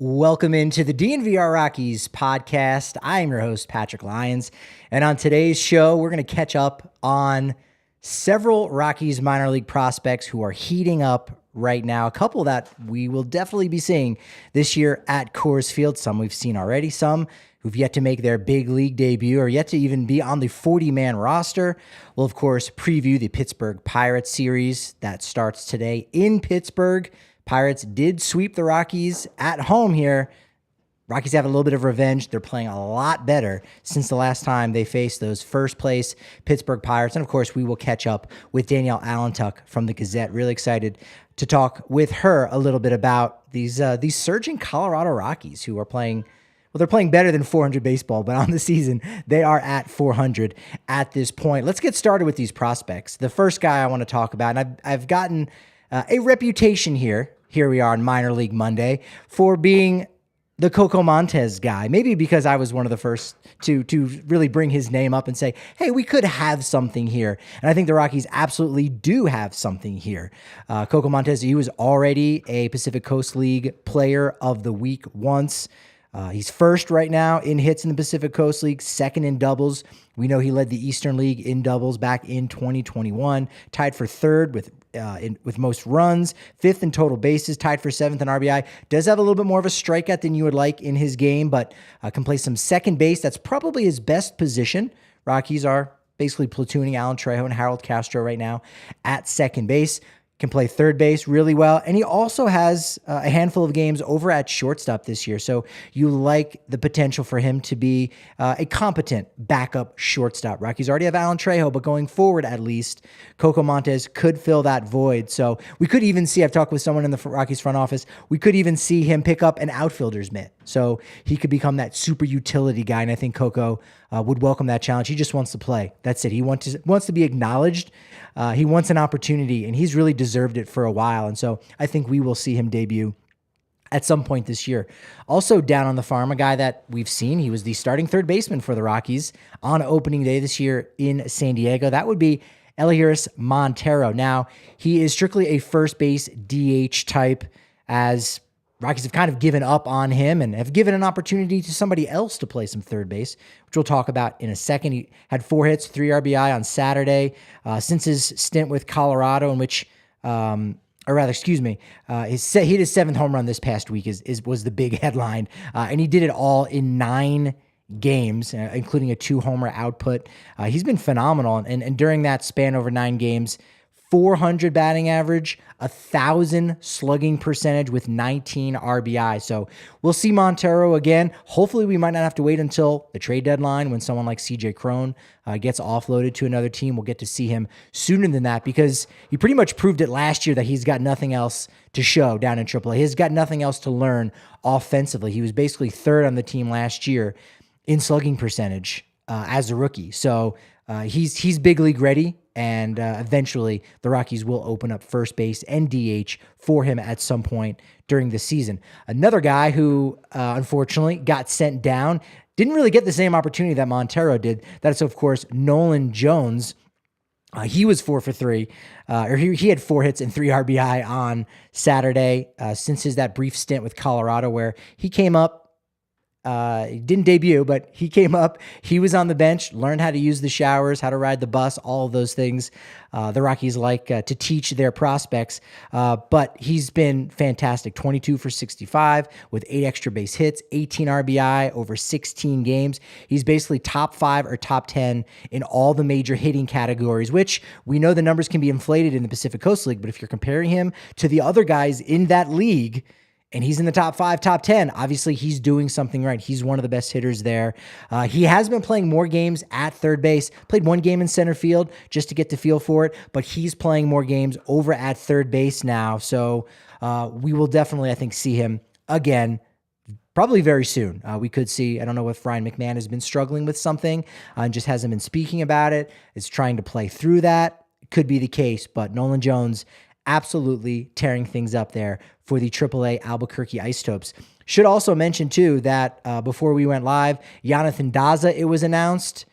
Welcome into the DNVR Rockies Podcast. I am your host, Patrick Lyons, and on today's show, we're going to catch up on several Rockies minor league prospects who are heating up right now. A couple that we will definitely be seeing this year at Coors Field. Some we've seen already, some who've yet to make their big league debut or yet to even be on the 40-man roster. We'll, of course, preview the Pittsburgh Pirates series that starts today in Pittsburgh. Pirates did sweep the Rockies at home here. Rockies have a little bit of revenge. They're playing a lot better since the last time they faced those first-place Pittsburgh Pirates. And, of course, we will catch up with Danielle Allentuck from the Gazette. Really excited to talk with her a little bit about these surging Colorado Rockies who are playing, well, they're playing better than 400 baseball, but on the season, they are at 400 at this point. Let's get started with these prospects. The first guy I want to talk about, and I've gotten a reputation here we are on Minor League Monday, for being the Coco Montes guy. Maybe because I was one of the first to really bring his name up and say, hey, we could have something here. And I think the Rockies absolutely do have something here. Coco Montes, he was already a Pacific Coast League Player of the Week once. He's first right now in hits in the Pacific Coast League, second in doubles. We know he led the Eastern League in doubles back in 2021, tied for third with most runs, fifth in total bases, tied for seventh in RBI. Does have a little bit more of a strikeout than you would like in his game, but can play some second base. That's probably his best position. Rockies are basically platooning Alan Trejo and Harold Castro right now at second base. Can play third base really well. And he also has a handful of games over at shortstop this year. So you like the potential for him to be a competent backup shortstop. Rockies already have Alan Trejo, but going forward at least, Coco Montes could fill that void. So we could even see, I've talked with someone in the Rockies front office, we could even see him pick up an outfielder's mitt. So he could become that super utility guy. And I think Coco would welcome that challenge. He just wants to play. That's it. He wants to be acknowledged. He wants an opportunity, and he's really deserved it for a while. And so I think we will see him debut at some point this year. Also down on the farm, a guy that we've seen, he was the starting third baseman for the Rockies on opening day this year in San Diego. That would be Elias Montero. Now, he is strictly a first base DH type, as Rockies have kind of given up on him and have given an opportunity to somebody else to play some third base, which we'll talk about in a second. He had 4 hits, 3 RBI on Saturday. Since his stint with Colorado, in which, he hit his 7th home run this past week was the big headline. And he did it all in 9 games, including a 2-homer output. He's been phenomenal. And during that span over 9 games, 400 batting average, 1,000 slugging percentage with 19 RBI. So we'll see Montero again. Hopefully we might not have to wait until the trade deadline when someone like CJ Cron gets offloaded to another team. We'll get to see him sooner than that, because he pretty much proved it last year that he's got nothing else to show down in AAA. He's got nothing else to learn offensively. He was basically third on the team last year in slugging percentage as a rookie. So he's big league ready. And eventually the Rockies will open up first base and DH for him at some point during the season. Another guy who, unfortunately, got sent down, didn't really get the same opportunity that Montero did. That's, of course, Nolan Jones. He was 4 for 3, or he had 4 hits and 3 RBI on Saturday since that brief stint with Colorado where he came up. He didn't debut, but he came up. He was on the bench, learned how to use the showers, how to ride the bus, all of those things. The Rockies like to teach their prospects, but he's been fantastic. 22 for 65 with 8 extra base hits, 18 RBI over 16 games. He's basically top 5 or top 10 in all the major hitting categories, which we know the numbers can be inflated in the Pacific Coast League, but if you're comparing him to the other guys in that league, and he's in the top 5, top 10. Obviously, he's doing something right. He's one of the best hitters there. He has been playing more games at third base. Played 1 game in center field just to get the feel for it, but he's playing more games over at third base now. So we will definitely, I think, see him again probably very soon. We could see, I don't know if Ryan McMahon has been struggling with something and just hasn't been speaking about it. Is trying to play through that. Could be the case, but Nolan Jones absolutely tearing things up there for the AAA Albuquerque Isotopes. Should also mention, too, that before we went live, Jonathan Daza, it was announced,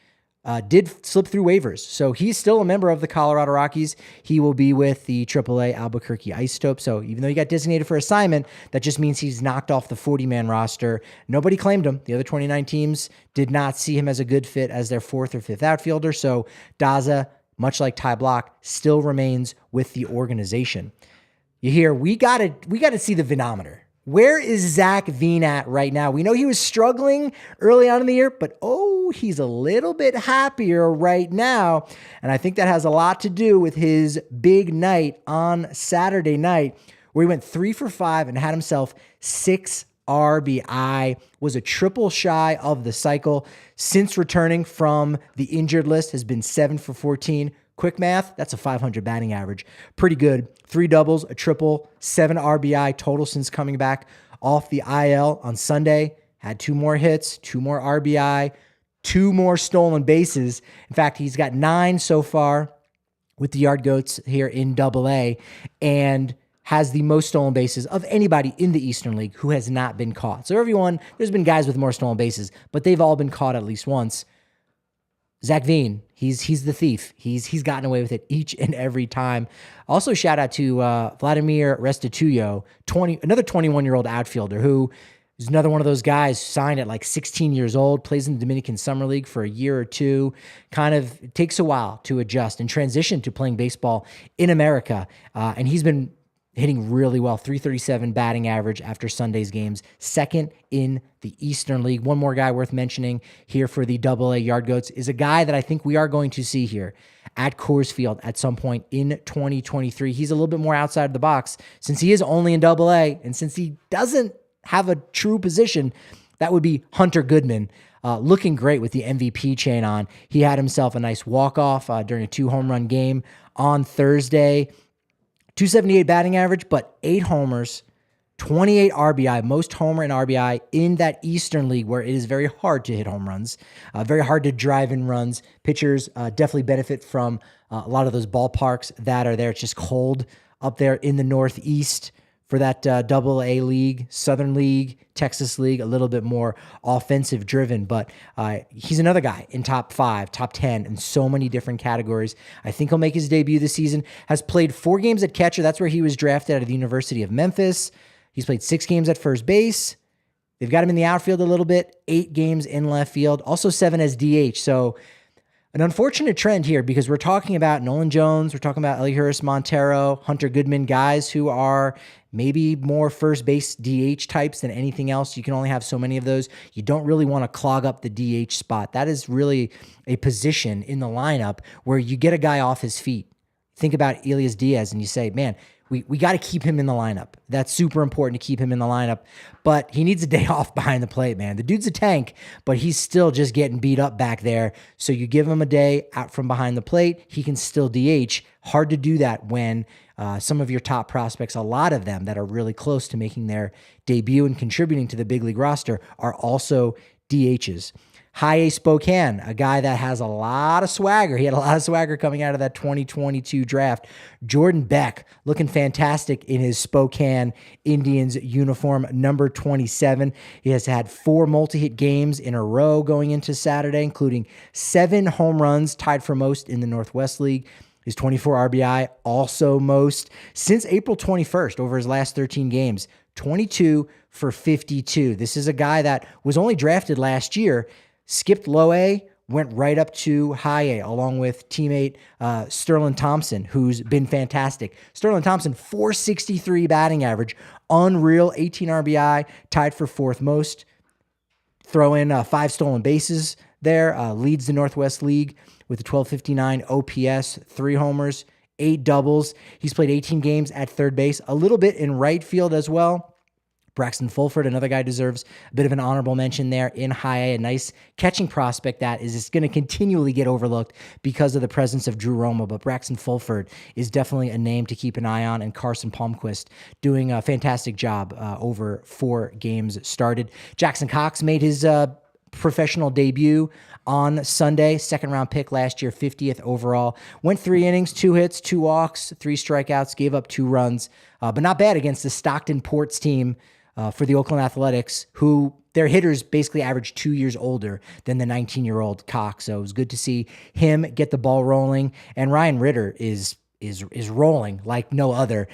did slip through waivers. So he's still a member of the Colorado Rockies. He will be with the AAA Albuquerque Isotope. So even though he got designated for assignment, that just means he's knocked off the 40-man roster. Nobody claimed him. The other 29 teams did not see him as a good fit as their fourth or fifth outfielder. So Daza, much like Ty Block, still remains with the organization. You hear, we got to see the venometer. Where is Zac Veen at right now? We know he was struggling early on in the year, but he's a little bit happier right now. And I think that has a lot to do with his big night on Saturday night, where he went 3 for 5 and had himself 6 RBI, was a triple shy of the cycle. Since returning from the injured list, has been 7 for 14. Quick math, that's a 500 batting average. Pretty good. 3 doubles, a triple, 7 RBI total since coming back off the IL on Sunday. Had 2 more hits, 2 more RBI, 2 more stolen bases. In fact, he's got 9 so far with the Yard Goats here in AA, and has the most stolen bases of anybody in the Eastern League who has not been caught. So everyone, there's been guys with more stolen bases, but they've all been caught at least once. Zac Veen, he's the thief. He's gotten away with it each and every time. Also, shout out to Vladimir Restituyo, another 21-year-old outfielder who is another one of those guys signed at like 16 years old, plays in the Dominican Summer League for a year or two. It takes a while to adjust and transition to playing baseball in America. And he's been hitting really well, 337 batting average after Sunday's games, second in the Eastern League. One more guy worth mentioning here for the AA Yard Goats is a guy that I think we are going to see here at Coors Field at some point in 2023. He's a little bit more outside of the box since he is only in AA, and since he doesn't have a true position, that would be Hunter Goodman. Looking great with the MVP chain on. He had himself a nice walk-off during a 2-home-run game on Thursday. 278 batting average, but 8 homers, 28 RBI, most homer and RBI in that Eastern League where it is very hard to hit home runs, very hard to drive in runs. Pitchers definitely benefit from a lot of those ballparks that are there. It's just cold up there in the Northeast for that AA league, Southern League, Texas League, a little bit more offensive driven, but he's another guy in top 5, top 10 in so many different categories. I think he'll make his debut this season. Has played 4 games at catcher. That's where he was drafted out of the University of Memphis. He's played 6 games at first base. They've got him in the outfield a little bit, 8 games in left field, also 7 as DH. So an unfortunate trend here because we're talking about Nolan Jones, we're talking about Elias Montero, Hunter Goodman, guys who are maybe more first base DH types than anything else. You can only have so many of those. You don't really want to clog up the DH spot. That is really a position in the lineup where you get a guy off his feet. Think about Elias Diaz and you say, man, we got to keep him in the lineup. That's super important to keep him in the lineup. But he needs a day off behind the plate, man. The dude's a tank, but he's still just getting beat up back there. So you give him a day out from behind the plate, he can still DH. Hard to do that when some of your top prospects, a lot of them that are really close to making their debut and contributing to the big league roster, are also DHs. High A Spokane, a guy that has a lot of swagger. He had a lot of swagger coming out of that 2022 draft. Jordan Beck looking fantastic in his Spokane Indians uniform, number 27. He has had 4 multi-hit games in a row going into Saturday, including 7 home runs, tied for most in the Northwest League. His 24 RBI, also most since April 21st over his last 13 games, 22 for 52. This is a guy that was only drafted last year, skipped low A, went right up to high A, along with teammate Sterlin Thompson, who's been fantastic. Sterlin Thompson, 463 batting average, unreal, 18 RBI, tied for 4th most. Throw in 5 stolen bases there, leads the Northwest League with a 1259 OPS, 3 homers, 8 doubles. He's played 18 games at third base, a little bit in right field as well. Braxton Fulford, another guy, deserves a bit of an honorable mention there in high A, a nice catching prospect that is just going to continually get overlooked because of the presence of Drew Romo, but Braxton Fulford is definitely a name to keep an eye on, and Carson Palmquist doing a fantastic job over 4 games started. Jackson Cox made his professional debut on Sunday, 2nd-round pick last year, 50th overall. Went 3 innings, 2 hits, 2 walks, 3 strikeouts, gave up 2 runs, but not bad against the Stockton Ports team for the Oakland Athletics, who their hitters basically average 2 years older than the 19-year-old Cox. So it was good to see him get the ball rolling. And Ryan Ritter is rolling like no other.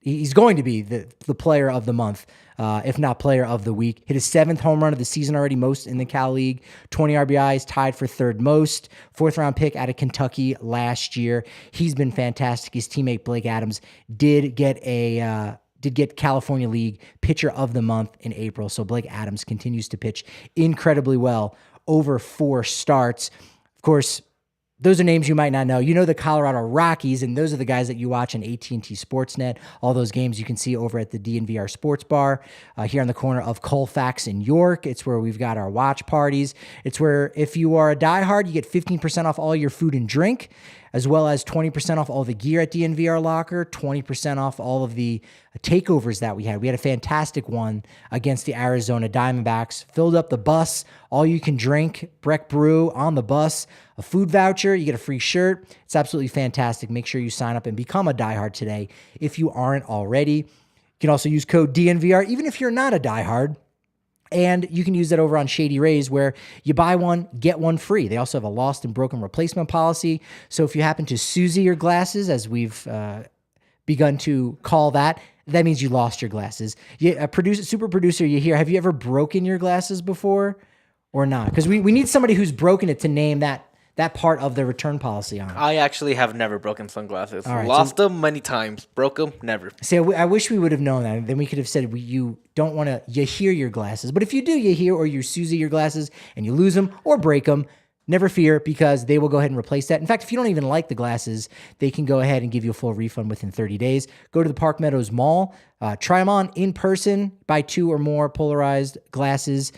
He's going to be the player of the month, if not player of the week. Hit his 7th home run of the season already, most in the Cal League. 20 RBIs, tied for 3rd most. 4th-round pick out of Kentucky last year. He's been fantastic. His teammate Blake Adams did get California League Pitcher of the Month in April. So Blake Adams continues to pitch incredibly well over 4 starts. Of course, those are names you might not know. You know the Colorado Rockies, and those are the guys that you watch on AT&T Sportsnet. All those games you can see over at the DNVR Sports Bar here on the corner of Colfax and York. It's where we've got our watch parties. It's where if you are a diehard, you get 15% off all your food and drink, as well as 20% off all the gear at DNVR Locker, 20% off all of the takeovers that we had. We had a fantastic one against the Arizona Diamondbacks. Filled up the bus, all you can drink, Breck Brew on the bus, a food voucher, you get a free shirt. It's absolutely fantastic. Make sure you sign up and become a diehard today if you aren't already. You can also use code DNVR even if you're not a diehard. And you can use that over on Shady Rays where you buy one, get one free. They also have a lost and broken replacement policy. So if you happen to Susie your glasses, as we've begun to call that means you lost your glasses. Super producer, you hear, have you ever broken your glasses before or not? Because we need somebody who's broken it to name that part of the return policy on it. I actually have never broken sunglasses. All right, Lost them many times. Broke them, never. See, I wish we would have known that. Then we could have said you don't want to, you hear your glasses. But if you do, you hear or you Susie your glasses and you lose them or break them, never fear because they will go ahead and replace that. In fact, if you don't even like the glasses, they can go ahead and give you a full refund within 30 days. Go to the Park Meadows Mall, try them on in person, buy 2 or more polarized glasses.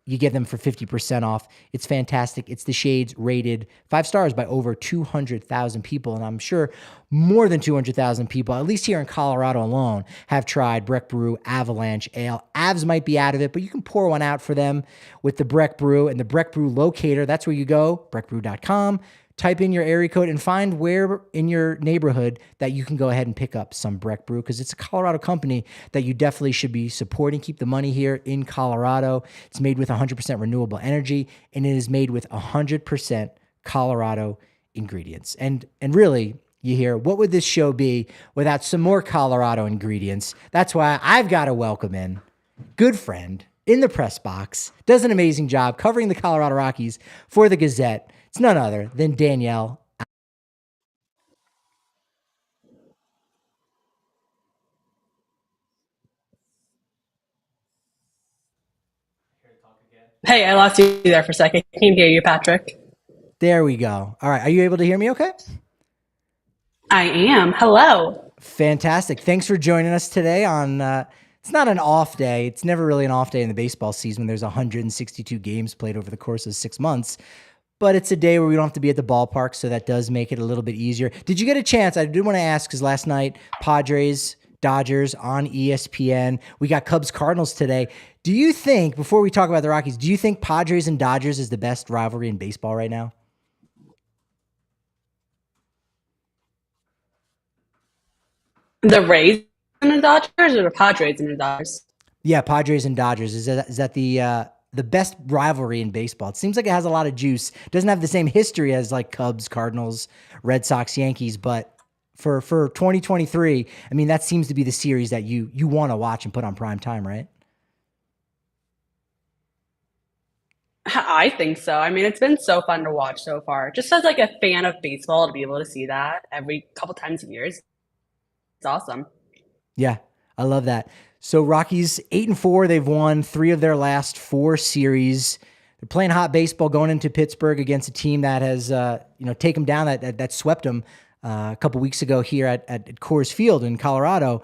You get them for 50% off. It's fantastic. It's the Shades rated 5 stars by over 200,000 people. And I'm sure more than 200,000 people, at least here in Colorado alone, have tried Breck Brew Avalanche Ale. Avs might be out of it, but you can pour one out for them with the Breck Brew and the Breck Brew locator. That's where you go, breckbrew.com. Type in your area code and find where in your neighborhood that you can go ahead and pick up some Breck Brew because it's a Colorado company that you definitely should be supporting. Keep the money here in Colorado. It's made with 100% renewable energy, and it is made with 100% Colorado ingredients. And really, you hear, what would this show be without some more Colorado ingredients? That's why I've got to welcome in good friend in the press box, does an amazing job covering the Colorado Rockies for the Gazette. It's none other than Danielle. Hey, I lost you there for a second. I can't hear you, Patrick. There we go. All right. Are you able to hear me okay? I am. Hello. Fantastic. Thanks for joining us today on, it's not an off day. It's never really an off day in the baseball season when there's 162 games played over the course of 6 months. But it's a day where we don't have to be at the ballpark, so that does make it a little bit easier. Did you get a chance? I did want to ask, because last night, Padres, Dodgers on ESPN. We got Cubs, Cardinals today. Do you think, before we talk about the Rockies, do you think Padres and Dodgers is the best rivalry in baseball right now? The Rays and the Dodgers or the Padres and the Dodgers? Yeah, Padres and Dodgers. Is that the best rivalry in baseball? It seems like it has a lot of juice. It doesn't have the same history as like Cubs, Cardinals, Red Sox, Yankees, but for 2023, I mean, that seems to be the series that you want to watch and put on prime time, right? I think so. I mean, it's been so fun to watch so far. Just as like a fan of baseball, to be able to see that every couple times a year, it's awesome. Yeah, I love that. So Rockies 8-4, they've won 3 of their last 4 series. They're playing hot baseball going into Pittsburgh against a team that has taken them down, that swept them a couple weeks ago here at Coors Field in Colorado.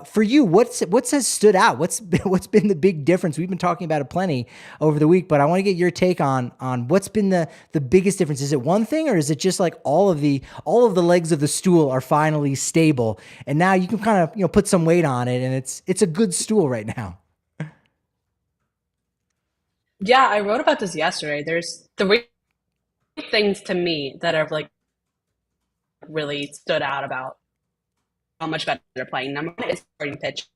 For you, what's has stood out? What's been the big difference? We've been talking about it plenty over the week, but I want to get your take on what's been the biggest difference. Is it one thing, or is it just like all of the legs of the stool are finally stable, and now you can kind of put some weight on it, and it's a good stool right now? Yeah, I wrote about this yesterday. There's 3 things to me that have like really stood out about how much better they're playing. Number 1 is starting pitching.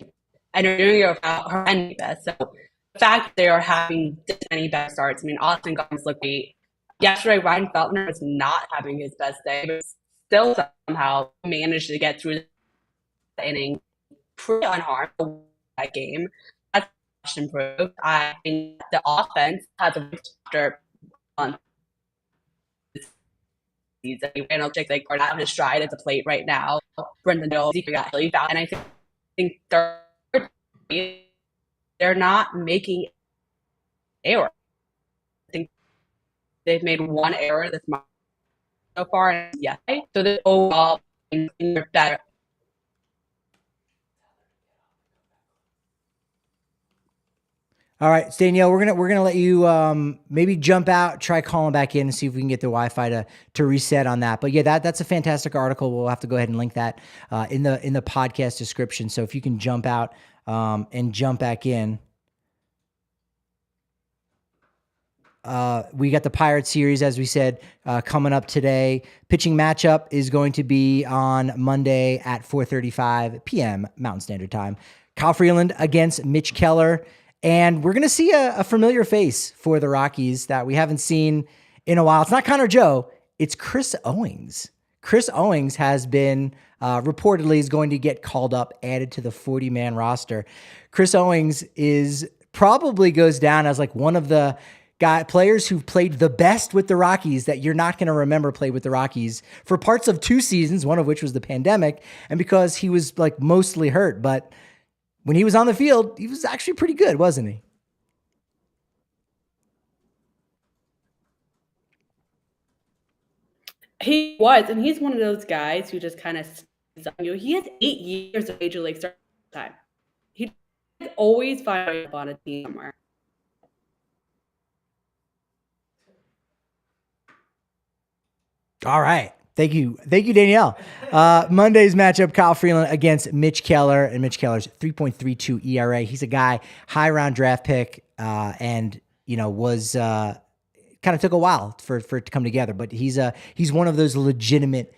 and they're doing it without horrendous. So the fact that they are having this many best starts, I mean, Austin Gomez looked great. Yesterday, Ryan Feltner was not having his best day, but still somehow managed to get through the inning pretty unharmed that game. That's much improved. I think the offense has a after month season. Randal takes like part out of his stride at the plate right now. Brenton Doyle, Ezequiel got really foul, and I think they're not making errors. I think they've made one error this month so far, and yes, so the overall they're better. All right, Danielle, we're gonna let you maybe jump out, try calling back in, and see if we can get the Wi-Fi to reset on that. But yeah, that's a fantastic article. We'll have to go ahead and link that in the podcast description. So if you can jump out and jump back in. We got the Pirates series, as we said, coming up today. Pitching matchup is going to be on Monday at 4:35 p.m. Mountain Standard Time. Kyle Freeland against Mitch Keller. And we're going to see a familiar face for the Rockies that we haven't seen in a while. It's not Connor Joe. It's Chris Owings. Chris Owings has been reportedly is going to get called up, added to the 40-man roster. Chris Owings probably goes down as like one of the players who've played the best with the Rockies that you're not going to remember played with the Rockies for parts of 2 seasons, one of which was the pandemic, and because he was like mostly hurt. But when he was on the field, he was actually pretty good, wasn't he? He was, and he's one of those guys who just kind of stays on you. He has 8 years of Major League start time. He always finds up on a team somewhere. All right. Thank you, Danielle. Monday's matchup, Kyle Freeland against Mitch Keller, and Mitch Keller's 3.32 ERA. He's a guy, high round draft pick, and was kind of took a while for it to come together. But he's one of those legitimate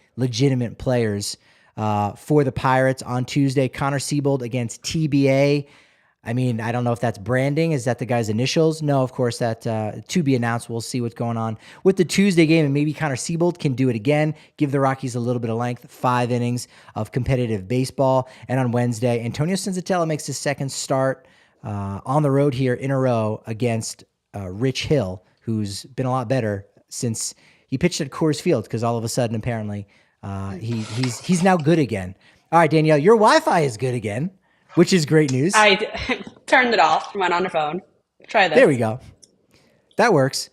players for the Pirates on Tuesday. Connor Siebold against TBA. I mean, I don't know if that's branding. Is that the guy's initials? No, of course, that to be announced. We'll see what's going on with the Tuesday game, and maybe Connor Siebold can do it again, give the Rockies a little bit of length, 5 innings of competitive baseball. And on Wednesday, Antonio Senzatela makes his second start on the road here in a row against Rich Hill, who's been a lot better since he pitched at Coors Field, because all of a sudden, apparently, he's now good again. All right, Danielle, your Wi-Fi is good again, which is great news. I turned it off, went on the phone. Try this. There we go. That works.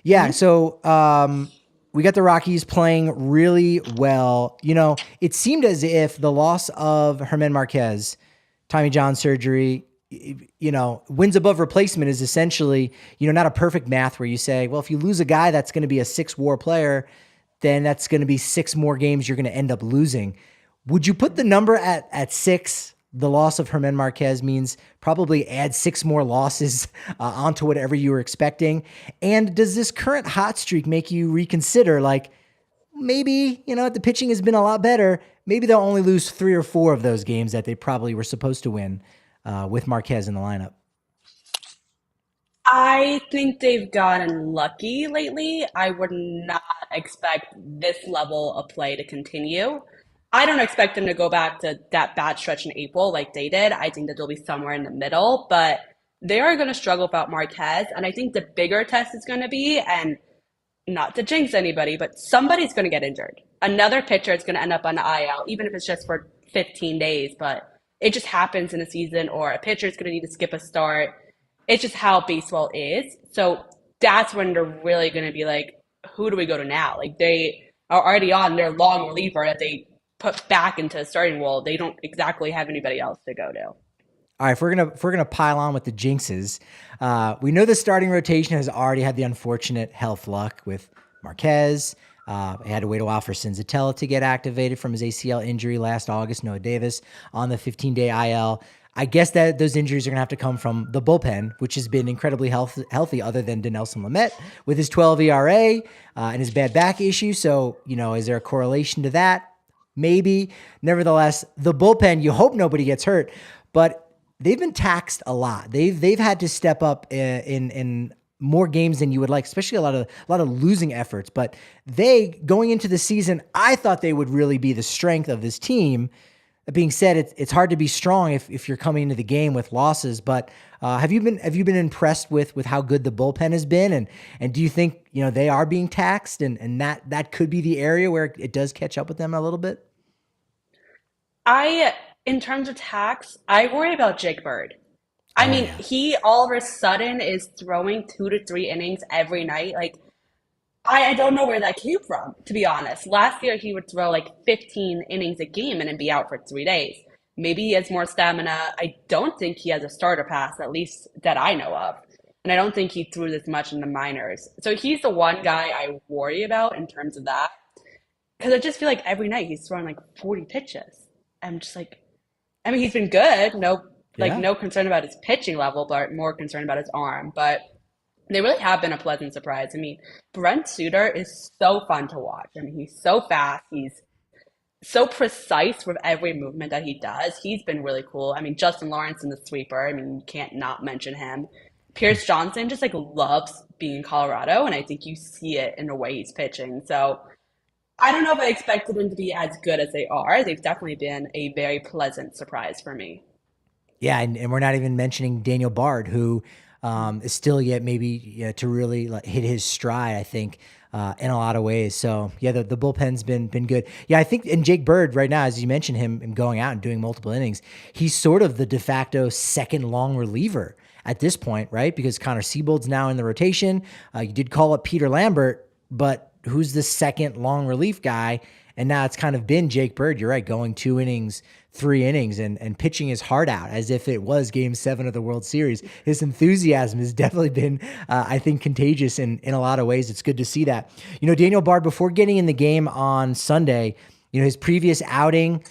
Yeah, so we got the Rockies playing really well. It seemed as if the loss of German Marquez, Tommy John surgery, wins above replacement is essentially, not a perfect math where you say, well, if you lose a guy that's going to be a 6-WAR player, then that's going to be 6 more games you're going to end up losing. Would you put the number at 6? The loss of German Marquez means probably add 6 more losses onto whatever you were expecting. And does this current hot streak make you reconsider, like, maybe, the pitching has been a lot better. Maybe they'll only lose 3 or 4 of those games that they probably were supposed to win with Marquez in the lineup? I think they've gotten lucky lately. I would not expect this level of play to continue. I don't expect them to go back to that bad stretch in April like they did. I think that they'll be somewhere in the middle, but they are going to struggle without Marquez. And I think the bigger test is going to be, and not to jinx anybody, but somebody's going to get injured. Another pitcher is going to end up on the IL, even if it's just for 15 days, but it just happens in a season, or a pitcher is going to need to skip a start. It's just how baseball is. So that's when they're really going to be like, who do we go to now? Like, they are already on their long reliever that they put back into the starting role. They don't exactly have anybody else to go to. All right, if we're gonna pile on with the jinxes, we know the starting rotation has already had the unfortunate health luck with Marquez. They had to wait a while for Senzatela to get activated from his ACL injury last August. Noah Davis on the 15-day IL. I guess that those injuries are going to have to come from the bullpen, which has been incredibly healthy other than Dinelson Lamet with his 12 ERA and his bad back issue. So, is there a correlation to that? Maybe. Nevertheless, the bullpen, you hope nobody gets hurt. But they've been taxed a lot. They've had to step up in more games than you would like, especially a lot of losing efforts. But they, going into the season, I thought they would really be the strength of this team. That being said, it's hard to be strong if you're coming into the game with losses. But have you been impressed with how good the bullpen has been, and do you think they are being taxed, and that could be the area where it does catch up with them a little bit? In terms of tax, I worry about Jake Bird. I mean, Yeah. he all of a sudden is throwing 2 to 3 innings every night. Like, I don't know where that came from, to be honest. Last year, he would throw like 15 innings a game and then be out for 3 days. Maybe he has more stamina. I don't think he has a starter pass, at least that I know of. And I don't think he threw this much in the minors. So he's the one guy I worry about in terms of that. Because I just feel like every night he's throwing like 40 pitches. I'm just like, I mean, he's been good. Yeah. No concern about his pitching level, but more concerned about his arm. But they really have been a pleasant surprise. I mean, Brent Suter is so fun to watch. I mean, he's so fast. He's so precise with every movement that he does. He's been really cool. I mean, Justin Lawrence in the sweeper. I mean, you can't not mention him. Pierce Johnson just like loves being in Colorado, and I think you see it in the way he's pitching. So I don't know if I expected them to be as good as they are. They've definitely been a very pleasant surprise for me. Yeah, and we're not even mentioning Daniel Bard, who is still yet maybe to really hit his stride, I think, in a lot of ways. So, yeah, the bullpen's been good. Yeah, I think, and Jake Bird right now, as you mentioned him going out and doing multiple innings, he's sort of the de facto second long reliever at this point, right? Because Connor Siebold's now in the rotation. You did call up Peter Lambert, but who's the second long relief guy? And now it's kind of been Jake Bird, you're right, going 2 innings, 3 innings, and pitching his heart out as if it was Game 7 of the World Series. His enthusiasm has definitely been, I think, contagious in a lot of ways. It's good to see that. Daniel Bard, before getting in the game on Sunday, his previous outing,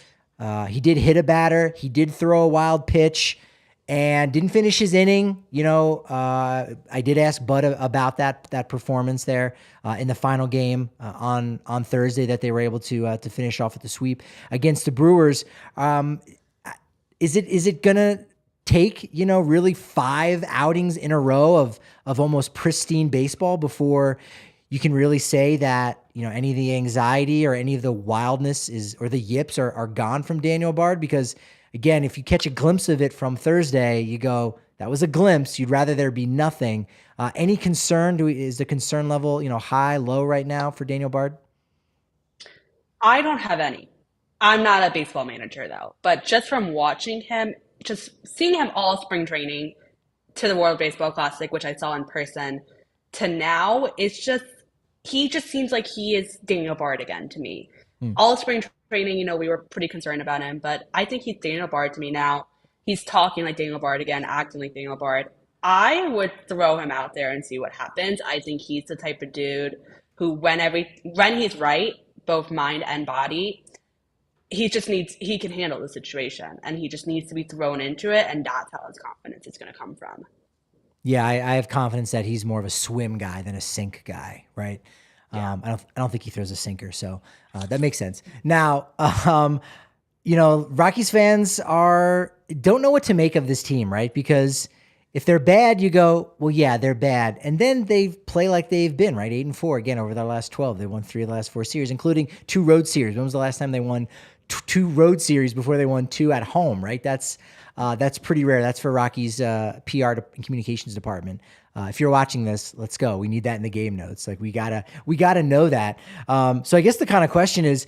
he did hit a batter. He did throw a wild pitch and didn't finish his inning. I did ask Bud about that performance there in the final game on Thursday that they were able to finish off with the sweep against the Brewers. Is it gonna take really 5 outings in a row of almost pristine baseball before you can really say that any of the anxiety or any of the wildness or the yips are gone from Daniel Bard? Because again, if you catch a glimpse of it from Thursday, you go, that was a glimpse. You'd rather there be nothing. Any concern? Is the concern level, high, low right now for Daniel Bard? I don't have any. I'm not a baseball manager though, but just from watching him, just seeing him all spring training to the World Baseball Classic, which I saw in person, to now, he just seems like he is Daniel Bard again to me. All spring training, we were pretty concerned about him, but I think he's Daniel Bard to me now. He's talking like Daniel Bard again, acting like Daniel Bard. I would throw him out there and see what happens. I think he's the type of dude who, when he's right, both mind and body, he can handle the situation, and he just needs to be thrown into it, and that's how his confidence is going to come from. Yeah, I have confidence that he's more of a swim guy than a sink guy, right? Yeah. I don't think he throws a sinker, so that makes sense. Now, Rockies fans don't know what to make of this team, right? Because if they're bad, you go, well, yeah, they're bad, and then they play like they've been, right? 8-4 again over their last 12. They won 3 of the last 4 series, including 2 road series. When was the last time they won 2 road series before they won 2 at home? Right? That's pretty rare. That's for Rockies PR and communications department. If you're watching this, let's go. We need that in the game notes. Like we gotta know that. So I guess the kind of question is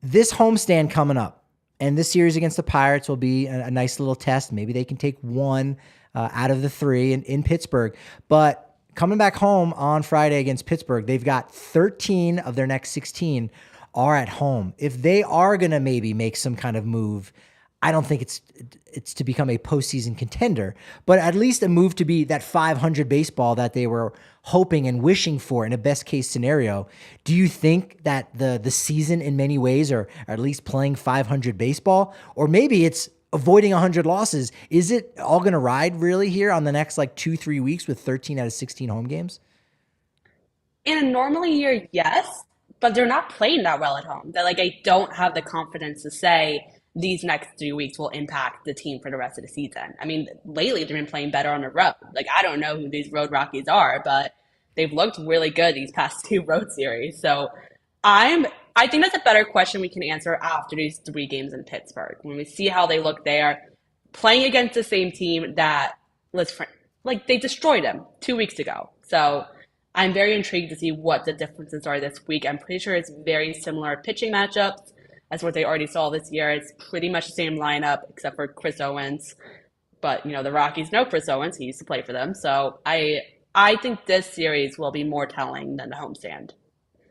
this homestand coming up, and this series against the Pirates will be a nice little test. Maybe they can take 1 out of the 3 in Pittsburgh. But coming back home on Friday against Pittsburgh, they've got 13 of their next 16 are at home. If they are going to maybe make some kind of move, I don't think it's to become a postseason contender, but at least a move to be that 500 baseball that they were hoping and wishing for in a best case scenario. Do you think that the season in many ways are at least playing 500 baseball, or maybe it's avoiding 100 losses? Is it all going to ride really here on the next 2-3 weeks with 13 out of 16 home games? In a normal year, yes, but they're not playing that well at home. That I don't have the confidence to say these next 3 weeks will impact the team for the rest of the season. I mean, lately they've been playing better on the road. Like, I don't know who these road Rockies are, but they've looked really good these past 2 road series. So I think that's a better question we can answer after these 3 games in Pittsburgh. When we see how they look there, playing against the same team that, they destroyed them 2 weeks ago. So I'm very intrigued to see what the differences are this week. I'm pretty sure it's very similar pitching matchups as what they already saw this year. It's pretty much the same lineup except for Chris Owens. But, the Rockies know Chris Owens. He used to play for them. So I think this series will be more telling than the homestand.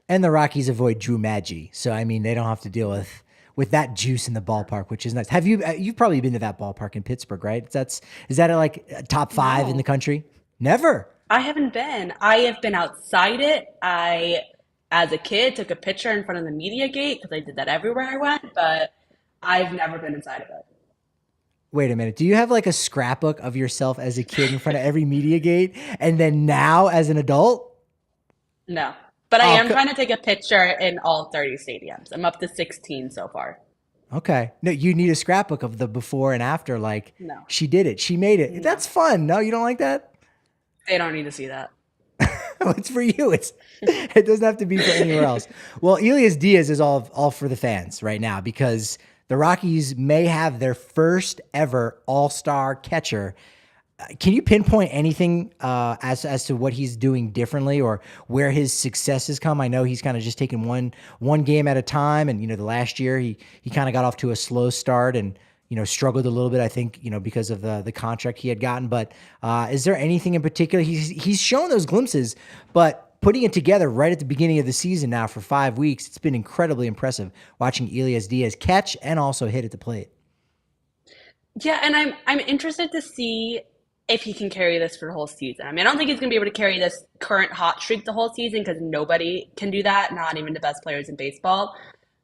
And the Rockies avoid Drew Maggi. So, I mean, they don't have to deal with that juice in the ballpark, which is nice. You've probably been to that ballpark in Pittsburgh, right? Is that like a top 5 in the country? Never. I haven't been. I have been outside it. I, as a kid, took a picture in front of the media gate because I did that everywhere I went, but I've never been inside of it. Wait a minute. Do you have like a scrapbook of yourself as a kid in front of every media gate and then now as an adult? No. But I am trying to take a picture in all 30 stadiums. I'm up to 16 so far. Okay. No, you need a scrapbook of the before and after. Like, no. She did it. She made it. No. That's fun. No, you don't like that? They don't need to see that. It's for you. It doesn't have to be for anywhere else. Well, Elias Diaz is all for the fans right now because the Rockies may have their first ever all-star catcher. Can you pinpoint anything as to what he's doing differently or where his successes come? I know he's kind of just taking one game at a time, and the last year he kind of got off to a slow start and struggled a little bit. I think because of the contract he had gotten. But is there anything in particular? He's shown those glimpses, but putting it together right at the beginning of the season now for 5 weeks, it's been incredibly impressive watching Elias Diaz catch and also hit at the plate. Yeah, and I'm interested to see if he can carry this for the whole season. I mean, I don't think he's going to be able to carry this current hot streak the whole season because nobody can do that, not even the best players in baseball.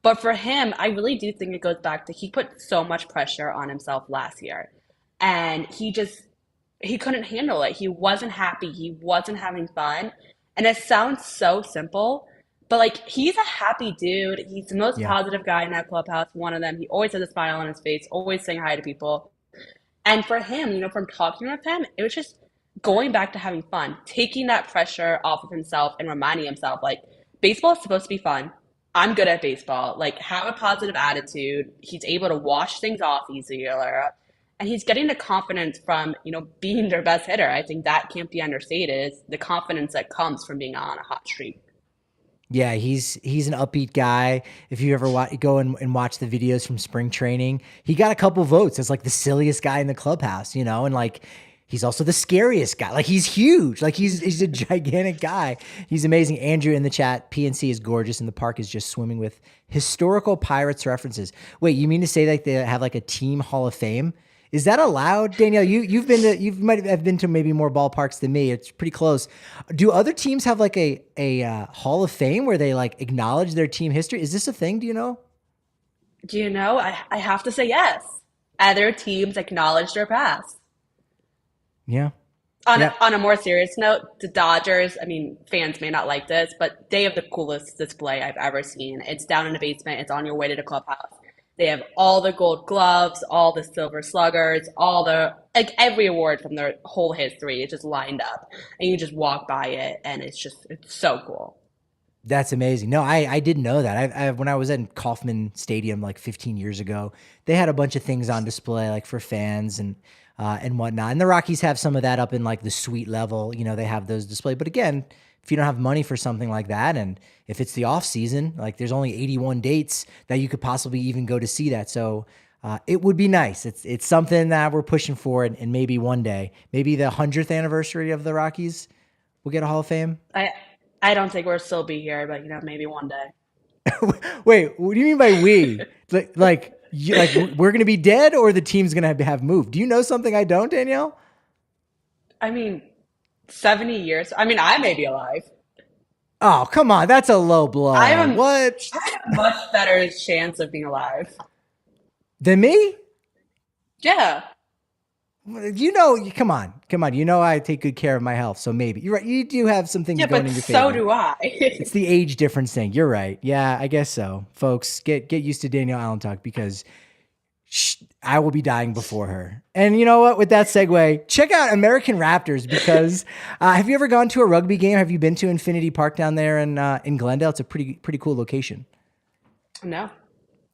But for him, I really do think it goes back to he put so much pressure on himself last year. And he couldn't handle it. He wasn't happy. He wasn't having fun. And it sounds so simple, but he's a happy dude. He's the most positive guy in that clubhouse, one of them. He always has a smile on his face, always saying hi to people. And for him, from talking with him, it was just going back to having fun, taking that pressure off of himself and reminding himself, baseball is supposed to be fun. I'm good at baseball. Have a positive attitude. He's able to wash things off easier. And he's getting the confidence from, being their best hitter. I think that can't be understated, the confidence that comes from being on a hot streak. Yeah, he's an upbeat guy. If you ever go and watch the videos from spring training, he got a couple votes as the silliest guy in the clubhouse, and he's also the scariest guy. He's huge. He's a gigantic guy. He's amazing. Andrew in the chat, PNC is gorgeous and the park is just swimming with historical Pirates references. Wait, you mean to say they have a team Hall of Fame? Is that allowed, Danielle? You might have been to maybe more ballparks than me. It's pretty close. Do other teams have a Hall of Fame where they acknowledge their team history? Is this a thing? Do you know? Do you know? I have to say yes. Other teams acknowledge their past. Yeah. On a more serious note, the Dodgers, I mean, fans may not like this, but they have the coolest display I've ever seen. It's down in the basement. It's on your way to the clubhouse. They have all the gold gloves, all the silver sluggers, all the every award from their whole history. It's just lined up, and you just walk by it, and it's so cool. That's amazing. No, I didn't know that. I when I was at Kauffman Stadium 15 years ago, they had a bunch of things on display for fans and whatnot. And the Rockies have some of that up in the suite level. They have those displayed. But again, if you don't have money for something like that, and if it's the off season, there's only 81 dates that you could possibly even go to see that. So it would be nice. It's something that we're pushing for, and maybe one day, maybe the 100th anniversary of the Rockies, we'll get a Hall of Fame. I don't think we'll still be here, but maybe one day. Wait, what do you mean by we? We're gonna be dead, or the team's gonna have moved? Do you know something I don't, Danielle? I mean, 70 years. I mean, I may be alive. Oh, come on. That's a low blow. I have what? a much better chance of being alive. Than me? Yeah. Come on. I take good care of my health, so maybe. You're right. You do have some things going in your favor. So do I. It's the age difference thing. You're right. Yeah, I guess so. Folks, get used to Danielle Allentuck because I will be dying before her. And you know what? With that segue, check out American Raptors because have you ever gone to a rugby game? Have you been to Infinity Park down there in Glendale? It's a pretty cool location. No.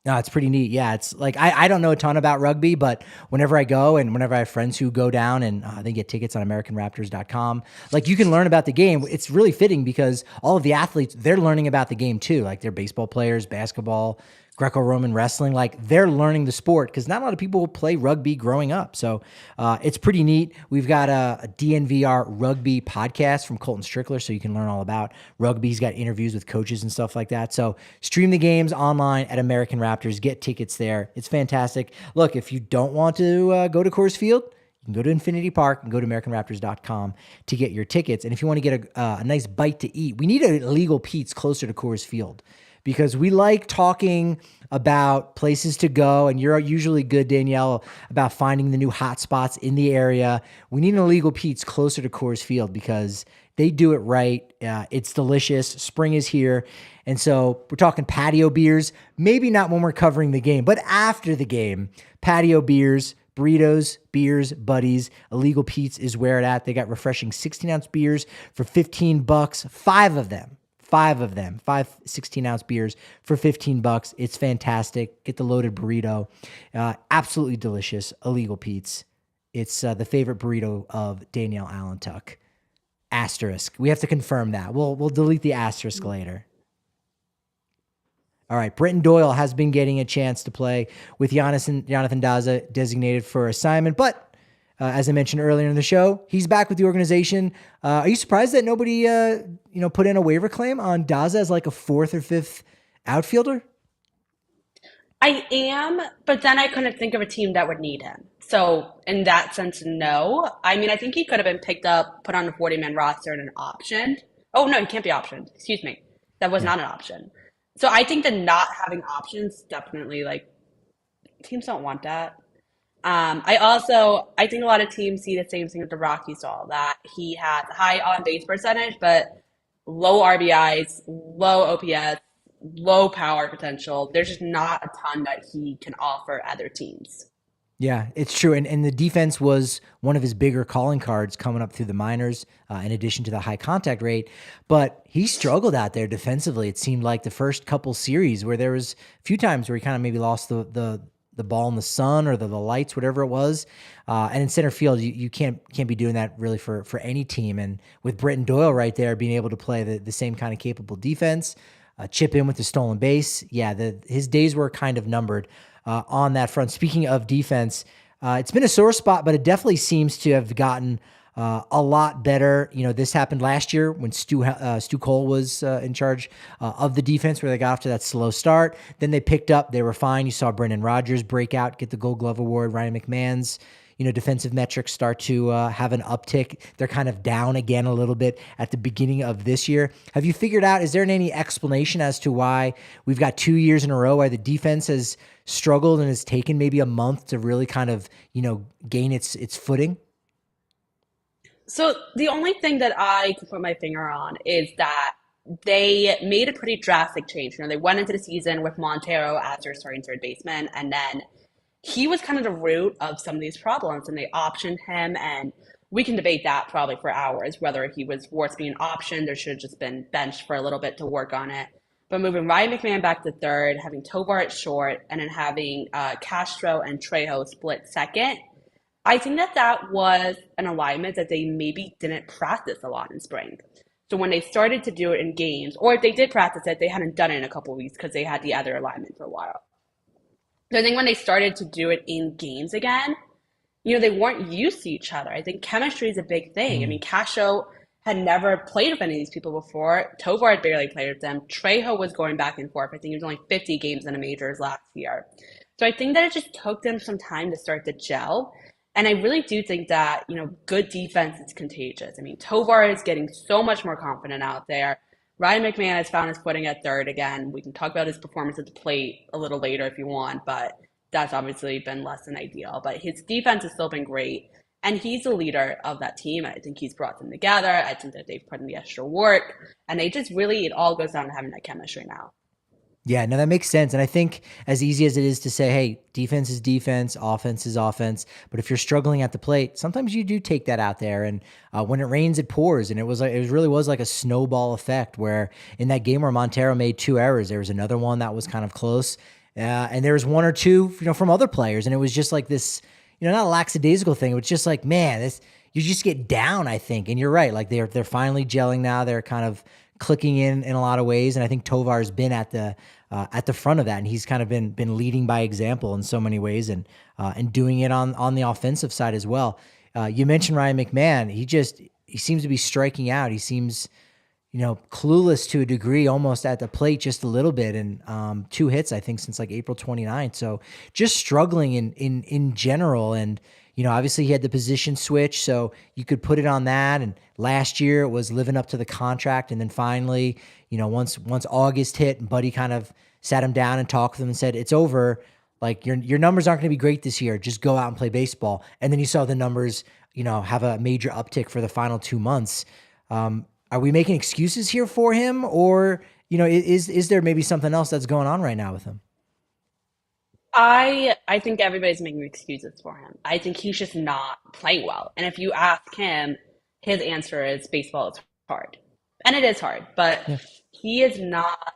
No, it's pretty neat. Yeah, it's like I don't know a ton about rugby, but whenever I go and whenever I have friends who go down and they get tickets on AmericanRaptors.com, like you can learn about the game. It's really fitting because all of the athletes, they're learning about the game too. Like they're baseball players, basketball, Greco-Roman wrestling, like they're learning the sport because not a lot of people play rugby growing up. So it's pretty neat. We've got a DNVR Rugby podcast from Colton Strickler, so you can learn all about rugby. He's got interviews with coaches and stuff like that. So stream the games online at American Raptors. Get tickets there. It's fantastic. Look, if you don't want to go to Coors Field, you can go to Infinity Park and go to AmericanRaptors.com to get your tickets. And if you want to get a nice bite to eat, we need a Illegal Pete's closer to Coors Field, because we like talking about places to go, and you're usually good, Danielle, about finding the new hot spots in the area. We need an Illegal Pete's closer to Coors Field because they do it right. It's delicious. Spring is here. And so we're talking patio beers, maybe not when we're covering the game, but after the game, patio beers, burritos, beers, buddies. Illegal Pete's is where it's at. They got refreshing 16-ounce beers for $15, five 16-ounce beers for $15. It's fantastic. Get the loaded burrito. Absolutely delicious. Illegal Pete's. It's the favorite burrito of Danielle Allentuck. Asterisk. We have to confirm that. We'll delete the asterisk later. All right. Brenton Doyle has been getting a chance to play with Jonathan Daza designated for assignment, but as I mentioned earlier in the show, he's back with the organization. Are you surprised that nobody, put in a waiver claim on Daza as like a fourth or fifth outfielder? I am, but then I couldn't think of a team that would need him. So in that sense, no. I mean, I think he could have been picked up, put on a 40-man roster and an option. Oh, no, he can't be optioned. Excuse me. That was not an option. So I think that not having options, definitely, like, teams don't want that. I think a lot of teams see the same thing with the Rockies saw, that he has high on-base percentage, but low RBIs, low OPS, low power potential. There's just not a ton that he can offer other teams. Yeah, it's true. And the defense was one of his bigger calling cards coming up through the minors, in addition to the high contact rate. But he struggled out there defensively. It seemed like the first couple series where there was a few times where he kind of maybe lost the ball in the sun or the lights, whatever it was. And in center field, you can't be doing that really for any team. And with Brenton Doyle right there, being able to play the same kind of capable defense, chip in with the stolen base. Yeah, his days were kind of numbered on that front. Speaking of defense, it's been a sore spot, but it definitely seems to have gotten a lot better. You know, this happened last year when Stu Cole was in charge of the defense, where they got off to that slow start. Then they picked up. They were fine. You saw Brendan Rodgers break out, get the Gold Glove award. Ryan McMahon's defensive metrics start to have an uptick. They're kind of down again a little bit at the beginning of this year. Have you figured out, is there any explanation as to why we've got 2 years in a row why the defense has struggled and has taken maybe a month to really kind of, gain its footing? So the only thing that I can put my finger on is that they made a pretty drastic change. They went into the season with Montero as their starting third baseman, and then he was kind of the root of some of these problems, and they optioned him, and we can debate that probably for hours, whether he was worth being optioned or should have just been benched for a little bit to work on it. But moving Ryan McMahon back to third, having Tovar at short, and then having Castro and Trejo split second, I think that was an alignment that they maybe didn't practice a lot in spring. So when they started to do it in games, or if they did practice it, they hadn't done it in a couple of weeks because they had the other alignment for a while. So I think when they started to do it in games again, they weren't used to each other. I think chemistry is a big thing. I mean, Castro had never played with any of these people before. Tovar had barely played with them. Trejo was going back and forth. I think he was only 50 games in the majors last year. So I think that it just took them some time to start to gel. And I really do think that, good defense is contagious. I mean, Tovar is getting so much more confident out there. Ryan McMahon has found his footing at third again. We can talk about his performance at the plate a little later if you want, but that's obviously been less than ideal. But his defense has still been great, and he's the leader of that team. I think he's brought them together. I think that they've put in the extra work, and they just really, it all goes down to having that chemistry now. Yeah, no, that makes sense. And I think as easy as it is to say, hey, defense is defense, offense is offense. But if you're struggling at the plate, sometimes you do take that out there. And when it rains, it pours. And it really was like a snowball effect where in that game where Montero made 2 errors, there was another one that was kind of close. And there was 1 or 2, from other players. And it was just like this, not a lackadaisical thing. It was just like, man, you just get down, I think. And you're right. Like they're finally gelling now. They're kind of clicking in a lot of ways. And I think Tovar's been at the front of that, and he's kind of been leading by example in so many ways, and doing it on the offensive side as well. You mentioned Ryan McMahon. He seems to be striking out. He seems, clueless to a degree, almost at the plate just a little bit, and 2 hits I think since like April 29th. So just struggling in general, and obviously he had the position switch, so you could put it on that. And last year it was living up to the contract, and then finally, once August hit and Buddy kind of sat him down and talked with him and said, it's over. Like your numbers aren't going to be great this year. Just go out and play baseball. And then you saw the numbers, have a major uptick for the final 2 months. Are we making excuses here for him, or, is there maybe something else that's going on right now with him? I think everybody's making excuses for him. I think he's just not playing well. And if you ask him, his answer is baseball is hard. And it is hard, but Yeah. he is not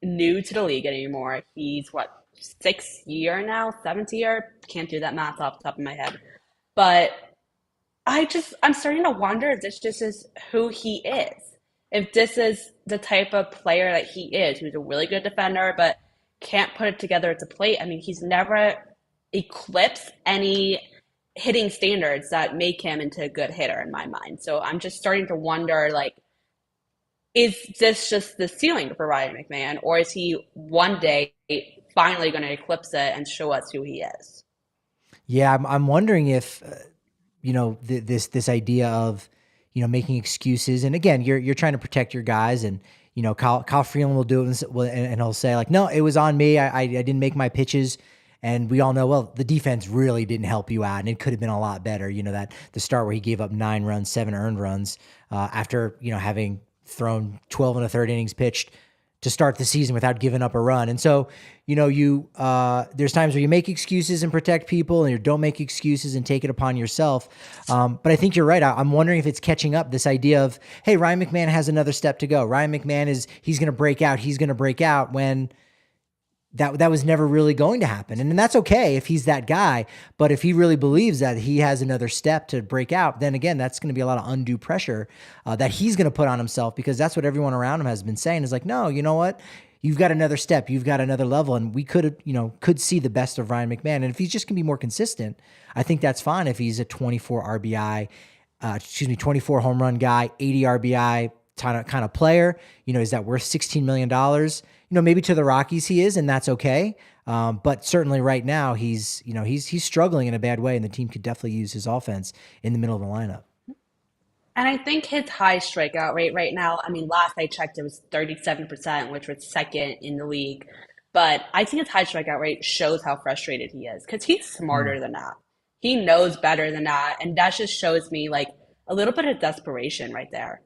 new to the league anymore. He's 6th year now, 7th year? Can't do that math off the top of my head. But I'm starting to wonder if this just is who he is. If this is the type of player that he is, who's a really good defender, but can't put it together at the plate. I mean, he's never eclipsed any hitting standards that make him into a good hitter in my mind. So I'm just starting to wonder, like, is this just the ceiling for Ryan McMahon, or is he one day finally going to eclipse it and show us who he is? Yeah, I'm wondering if this idea of making excuses, and again, you're trying to protect your guys, and Kyle Freeland will do it, and he'll say like, no, it was on me. I didn't make my pitches. And we all know, well, the defense really didn't help you out, and it could have been a lot better. That the start where he gave up 9 runs, 7 earned runs, after having thrown 12 and a third innings pitched to start the season without giving up a run. And so, there's times where you make excuses and protect people, and you don't make excuses and take it upon yourself. But I think you're right. I'm wondering if it's catching up, this idea of, hey, Ryan McMahon has another step to go. Ryan McMahon he's going to break out. He's going to break out, when that was never really going to happen. And that's okay if he's that guy. But if he really believes that he has another step to break out, then again, that's going to be a lot of undue pressure that he's going to put on himself, because that's what everyone around him has been saying, is like, no, you know what? You've got another step. You've got another level. And we could see the best of Ryan McMahon. And if he's just going to be more consistent, I think that's fine. If he's a 24 RBI, 24 home run guy, 80 RBI kind of player, is that worth $16 million? Maybe to the Rockies he is, and that's okay. But certainly right now he's struggling in a bad way, and the team could definitely use his offense in the middle of the lineup. And I think his high strikeout rate right now, I mean, last I checked, it was 37%, which was 2nd in the league. But I think his high strikeout rate shows how frustrated he is, because he's smarter than that. He knows better than that. And that just shows me like a little bit of desperation right there.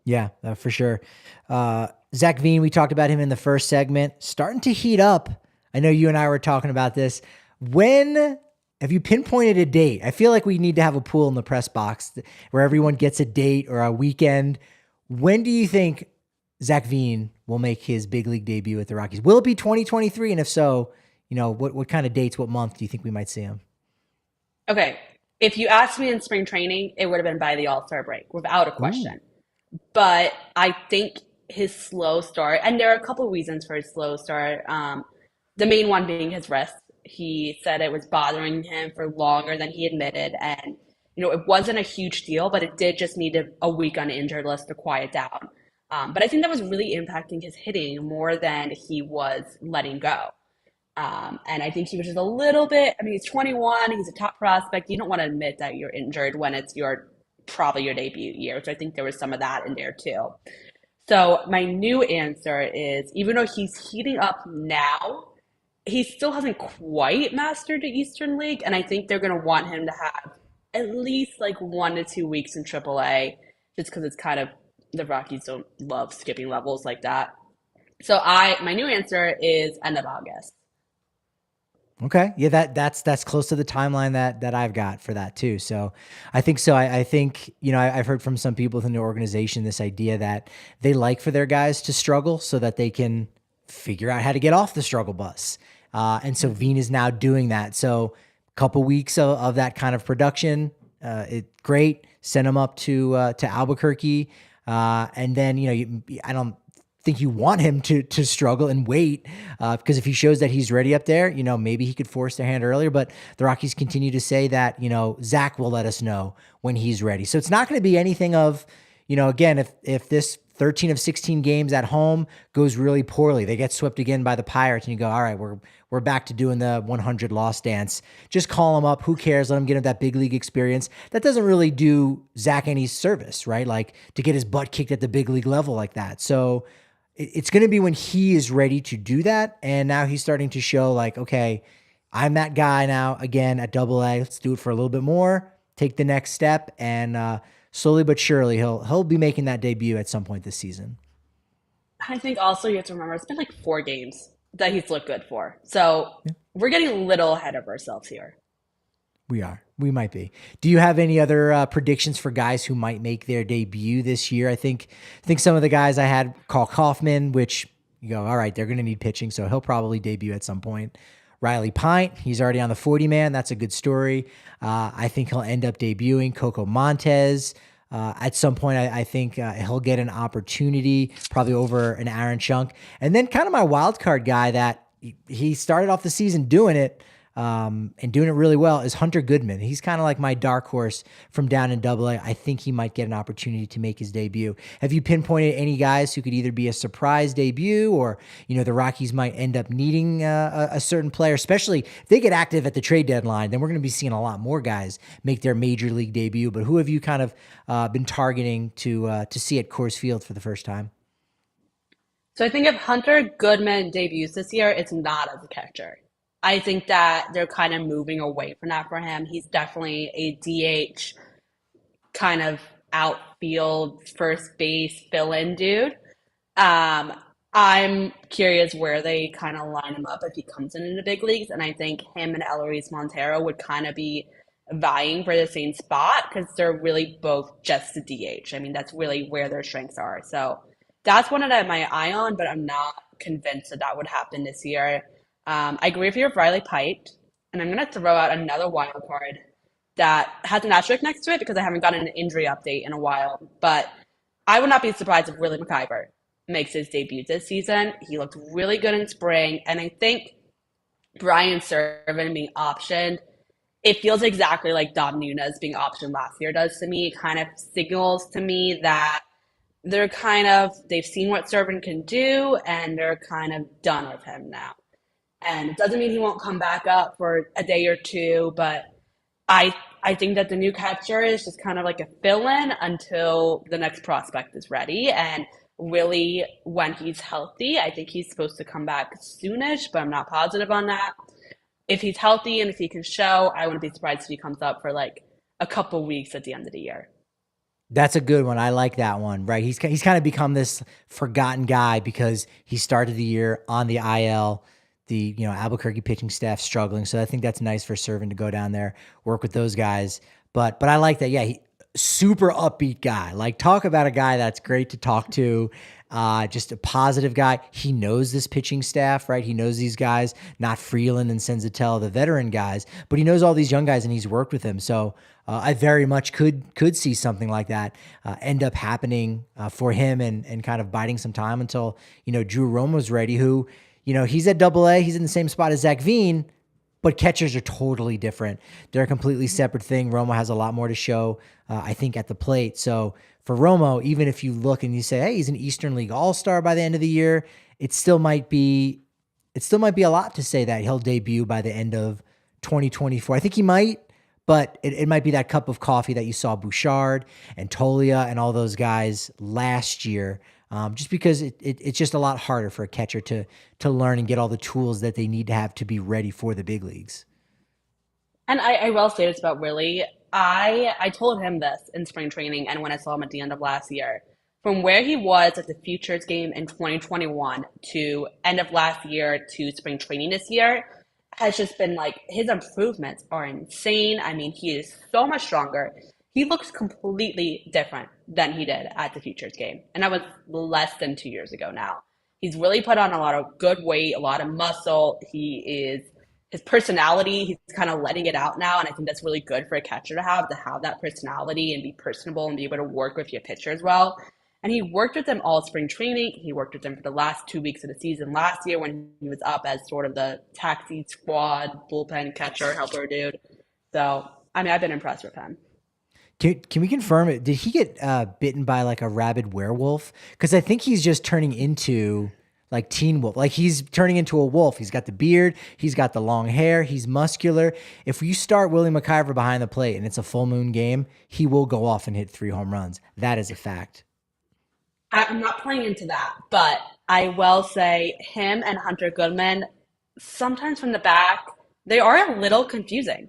Yeah, for sure. Zac Veen, we talked about him in the first segment, starting to heat up. I know you and I were talking about this. When have you pinpointed a date? I feel like we need to have a pool in the press box where everyone gets a date or a weekend. When do you think Zac Veen will make his big league debut with the Rockies? Will it be 2023? And if so, what kind of dates, what month do you think we might see him? Okay. If you asked me in spring training, it would have been by the All-Star break, without a question. Ooh. But I think his slow start, and there are a couple of reasons for his slow start. The main one being his wrist. He said it was bothering him for longer than he admitted. And, it wasn't a huge deal, but it did just need a week on the injured list to quiet down. But I think that was really impacting his hitting more than he was letting go. And I think he was just a little bit, he's 21, he's a top prospect. You don't want to admit that you're injured when it's probably your debut year. So I think there was some of that in there too. So my new answer is, even though he's heating up now, he still hasn't quite mastered the Eastern League. And I think they're going to want him to have at least like 1 to 2 weeks in AAA, just because it's kind of, the Rockies don't love skipping levels like that. So my new answer is end of August. Okay. Yeah, that's close to the timeline that I've got for that too. So I think so. I think, I've heard from some people within the organization this idea that they like for their guys to struggle so that they can figure out how to get off the struggle bus. And so Veen is now doing that. So a couple weeks of that kind of production, great. Send him up to Albuquerque. And then, I don't think you want him to struggle and wait because if he shows that he's ready up there, maybe he could force their hand earlier. But the Rockies continue to say that, Zac will let us know when he's ready. So it's not going to be anything of, again, if this 13 of 16 games at home goes really poorly, they get swept again by the Pirates, and you go, all right, we're back to doing the 100 loss dance. Just call him up. Who cares? Let him get him that big league experience. That doesn't really do Zac any service, right? Like to get his butt kicked at the big league level like that. So it's going to be when he is ready to do that. And now he's starting to show like, okay, I'm that guy now again at AA. Let's do it for a little bit more, take the next step. And slowly but surely he'll be making that debut at some point this season. I think also you have to remember it's been like 4 games that he's looked good for. So we're getting a little ahead of ourselves here. We might be. Do you have any other predictions for guys who might make their debut this year? I think some of the guys I had, Carl Kaufman, which you go, all right, they're going to need pitching, so he'll probably debut at some point. Riley Pint, he's already on the 40-man. That's a good story. I think he'll end up debuting. Coco Montes. At some point, I think he'll get an opportunity, probably over an Aaron Chunk. And then kind of my wild card guy that he started off the season doing it, and doing it really well is Hunter Goodman. He's kind of like my dark horse from down in AA. I think he might get an opportunity to make his debut. Have you pinpointed any guys who could either be a surprise debut or, the Rockies might end up needing a certain player, especially if they get active at the trade deadline, then we're going to be seeing a lot more guys make their major league debut. But who have you kind of been targeting to see at Coors Field for the first time? So I think if Hunter Goodman debuts this year, it's not as a catcher. I think that they're kind of moving away from that for him. He's definitely a DH kind of outfield, first base fill-in dude. I'm curious where they kind of line him up if he comes into the big leagues. And I think him and Elias Montero would kind of be vying for the same spot because they're really both just the DH. I mean, that's really where their strengths are. So that's one that I have my eye on, but I'm not convinced that would happen this year. I agree with you with Riley Pite, and I'm going to throw out another wild card that has an asterisk next to it because I haven't gotten an injury update in a while. But I would not be surprised if Willie McIver makes his debut this season. He looked really good in spring, and I think Brian Serven being optioned, it feels exactly like Dom Nunez being optioned last year does to me. It kind of signals to me that they've seen what Serven can do, and they're kind of done with him now. And it doesn't mean he won't come back up for a day or two, but I think that the new catcher is just kind of like a fill-in until the next prospect is ready. And Willie, when he's healthy, I think he's supposed to come back soonish, but I'm not positive on that. If he's healthy and if he can show, I wouldn't be surprised if he comes up for like a couple weeks at the end of the year. That's a good one. I like that one, right? He's kind of become this forgotten guy because he started the year on the IL. The Albuquerque pitching staff struggling, so I think that's nice for Serven to go down there, work with those guys. But I like that. Yeah, super upbeat guy. Like talk about a guy that's great to talk to. Just a positive guy. He knows this pitching staff, right? He knows these guys, not Freeland and Senzatela, the veteran guys, but he knows all these young guys and he's worked with them. So I very much could see something like that end up happening for him and kind of biding some time until Drew Romo's ready. Who. He's at AA. He's in the same spot as Zac Veen, but catchers are totally different. They're a completely separate thing. Romo has a lot more to show, I think, at the plate. So for Romo, even if you look and you say, hey, he's an Eastern League All-Star by the end of the year, it still might be a lot to say that he'll debut by the end of 2024. I think he might, but it might be that cup of coffee that you saw Bouchard and Tolia and all those guys last year. Just because it's just a lot harder for a catcher to learn and get all the tools that they need to have to be ready for the big leagues. And I will say this about Willie. I told him this in spring training and when I saw him at the end of last year. from where he was at the Futures game in 2021 to end of last year to spring training this year has just been like his improvements are insane. I mean, he is so much stronger. He looks completely different than he did at the Futures game. And that was less than 2 years ago now. He's really put on a lot of good weight, a lot of muscle. His personality, he's kind of letting it out now. And I think that's really good for a catcher to have that personality and be personable and be able to work with your pitcher as well. And he worked with them all spring training. He worked with them for the last 2 weeks of the season last year when he was up as sort of the taxi squad, bullpen catcher, helper dude. So, I mean, I've been impressed with him. Can we confirm it? Did he get bitten by like a rabid werewolf? Because I think he's just turning into like Teen Wolf. Like he's turning into a wolf. He's got the beard. He's got the long hair. He's muscular. If you start Willie McIver behind the plate and it's a full moon game, he will go off and hit 3 home runs. That is a fact. I'm not playing into that, but I will say him and Hunter Goodman, sometimes from the back, they are a little confusing.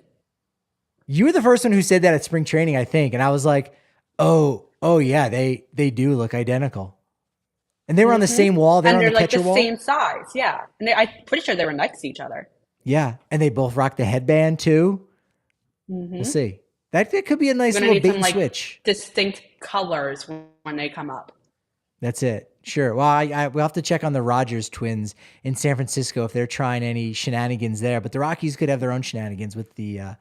You were the first one who said that at spring training, I think. And I was like, oh yeah, they do look identical. And they were on the same wall. They're on the like catcher the wall. same size, yeah. And I'm pretty sure they were next to each other. Yeah, and they both rock the headband too. We'll see. That could be a nice little bait and switch. Distinct colors when they come up. That's it. Sure. Well, we'll have to check on the Rogers twins in San Francisco if they're trying any shenanigans there. But the Rockies could have their own shenanigans with the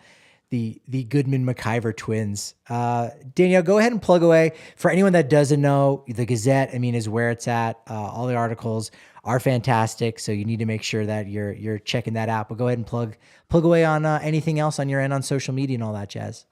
Goodman McIver twins. Danielle, go ahead and plug away. For anyone that doesn't know, the Gazette, I mean, is where it's at. All the articles are fantastic, so you need to make sure that you're checking that out. But go ahead and plug away on anything else on your end on social media and all that jazz.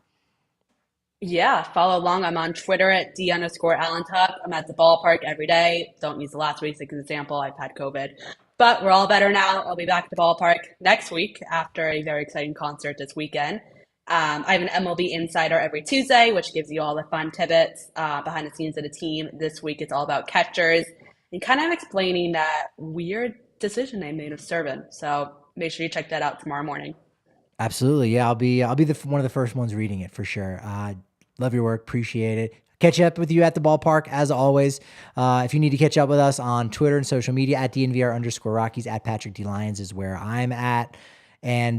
Yeah, follow along. I'm on Twitter at D_Allentuck. I'm at the ballpark every day. Don't use the last week as an example. I've had COVID. But we're all better now. I'll be back at the ballpark next week after a very exciting concert this weekend. I have an MLB Insider every Tuesday, which gives you all the fun tidbits behind the scenes of the team. This week it's all about catchers and kind of explaining that weird decision they made of Sterlin. So make sure you check that out tomorrow morning. Absolutely. Yeah, I'll be one of the first ones reading it for sure. Love your work. Appreciate it. Catch up with you at the ballpark as always. If you need to catch up with us on Twitter and social media at DNVR_Rockies, at Patrick D. Lyons is where I'm at. And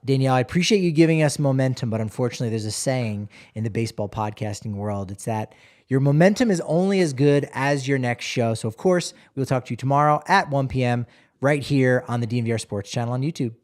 Danielle, I appreciate you giving us momentum, but unfortunately there's a saying in the baseball podcasting world. It's that your momentum is only as good as your next show. So of course, we'll talk to you tomorrow at 1 p.m. right here on the DNVR Sports channel on YouTube.